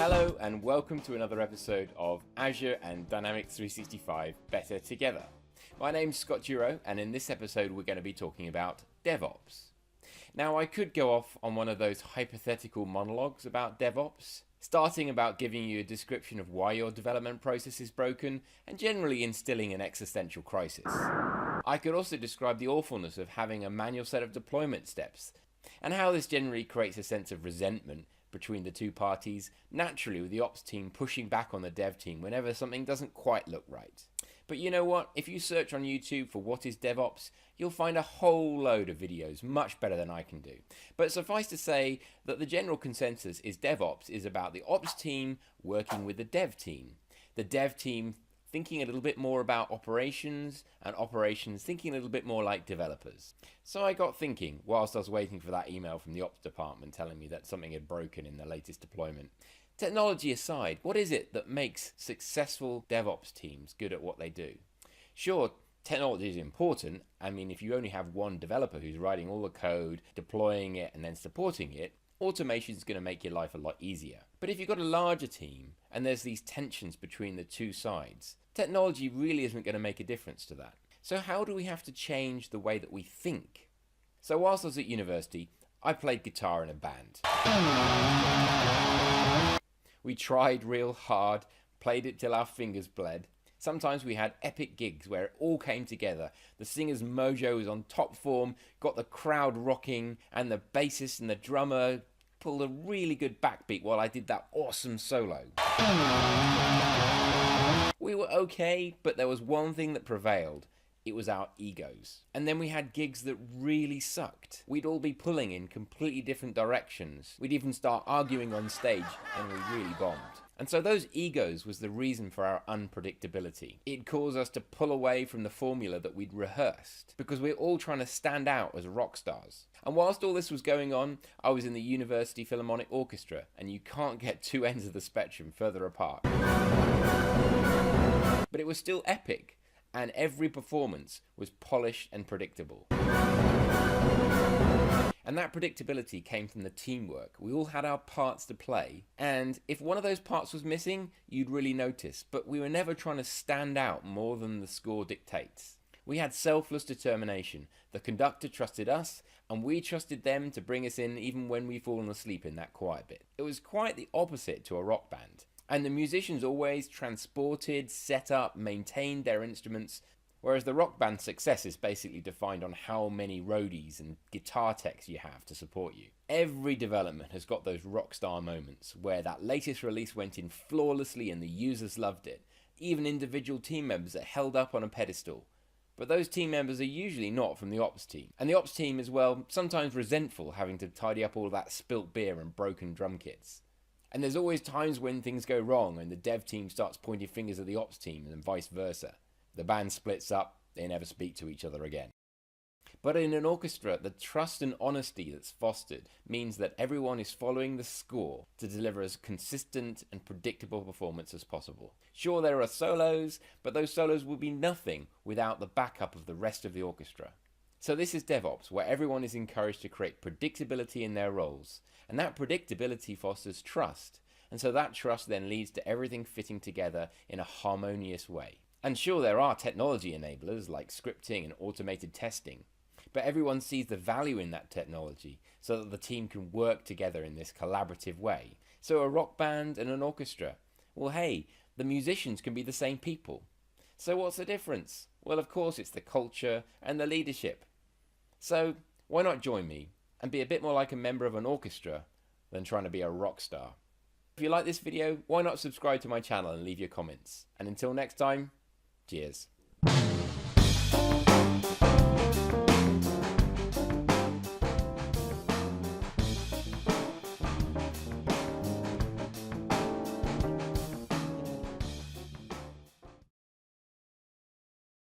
Hello and welcome to another episode of Azure and Dynamics 365 Better Together. My name's Scott Duro, and in this episode we're going to be talking about DevOps. Now, I could go off on one of those hypothetical monologues about DevOps, starting about giving you a description of why your development process is broken and generally instilling an existential crisis. I could also describe the awfulness of having a manual set of deployment steps and how this generally creates a sense of resentment between the two parties, naturally with the ops team pushing back on the dev team whenever something doesn't quite look right. But you know what? If you search on YouTube for what is DevOps, you'll find a whole load of videos much better than I can do. But suffice to say that the general consensus is DevOps is about the ops team working with the dev team. The dev team thinking a little bit more about operations, and operations thinking a little bit more like developers. So I got thinking, whilst I was waiting for that email from the ops department telling me that something had broken in the latest deployment. Technology aside, what is it that makes successful DevOps teams good at what they do? Sure, technology is important. I mean, if you only have one developer who's writing all the code, deploying it, and then supporting it, automation is going to make your life a lot easier. But if you've got a larger team and there's these tensions between the two sides, technology really isn't going to make a difference to that. So how do we have to change the way that we think? So whilst I was at university, I played guitar in a band. We tried real hard, played it till our fingers bled. Sometimes we had epic gigs where it all came together. The singer's mojo was on top form, got the crowd rocking, and the bassist and the drummer pulled a really good backbeat while I did that awesome solo. We were okay, but there was one thing that prevailed. It was our egos. And then we had gigs that really sucked. We'd all be pulling in completely different directions. We'd even start arguing on stage, and we really bombed. And so those egos was the reason for our unpredictability. It caused us to pull away from the formula that we'd rehearsed, because we're all trying to stand out as rock stars. And whilst all this was going on, I was in the University Philharmonic Orchestra, and you can't get two ends of the spectrum further apart. But it was still epic, and every performance was polished and predictable. And that predictability came from the teamwork. We all had our parts to play, and if one of those parts was missing, you'd really notice, but we were never trying to stand out more than the score dictates. We had selfless determination. The conductor trusted us, and we trusted them to bring us in even when we'd fallen asleep in that quiet bit. It was quite the opposite to a rock band. And the musicians always transported, set up, maintained their instruments, whereas the rock band's success is basically defined on how many roadies and guitar techs you have to support you. Every development has got those rock star moments where that latest release went in flawlessly and the users loved it. Even individual team members are held up on a pedestal. But those team members are usually not from the ops team. And the ops team is, well, sometimes resentful having to tidy up all that spilt beer and broken drum kits. And there's always times when things go wrong and the dev team starts pointing fingers at the ops team and vice versa. The band splits up, they never speak to each other again. But in an orchestra, the trust and honesty that's fostered means that everyone is following the score to deliver as consistent and predictable performance as possible. Sure, there are solos, but those solos will be nothing without the backup of the rest of the orchestra. So this is DevOps, where everyone is encouraged to create predictability in their roles. And that predictability fosters trust. And so that trust then leads to everything fitting together in a harmonious way. And sure, there are technology enablers like scripting and automated testing. But everyone sees the value in that technology so that the team can work together in this collaborative way. So a rock band and an orchestra, well, hey, the musicians can be the same people. So what's the difference? Well, of course, it's the culture and the leadership. So why not join me and be a bit more like a member of an orchestra than trying to be a rock star? If you like this video, why not subscribe to my channel and leave your comments? And until next time, cheers.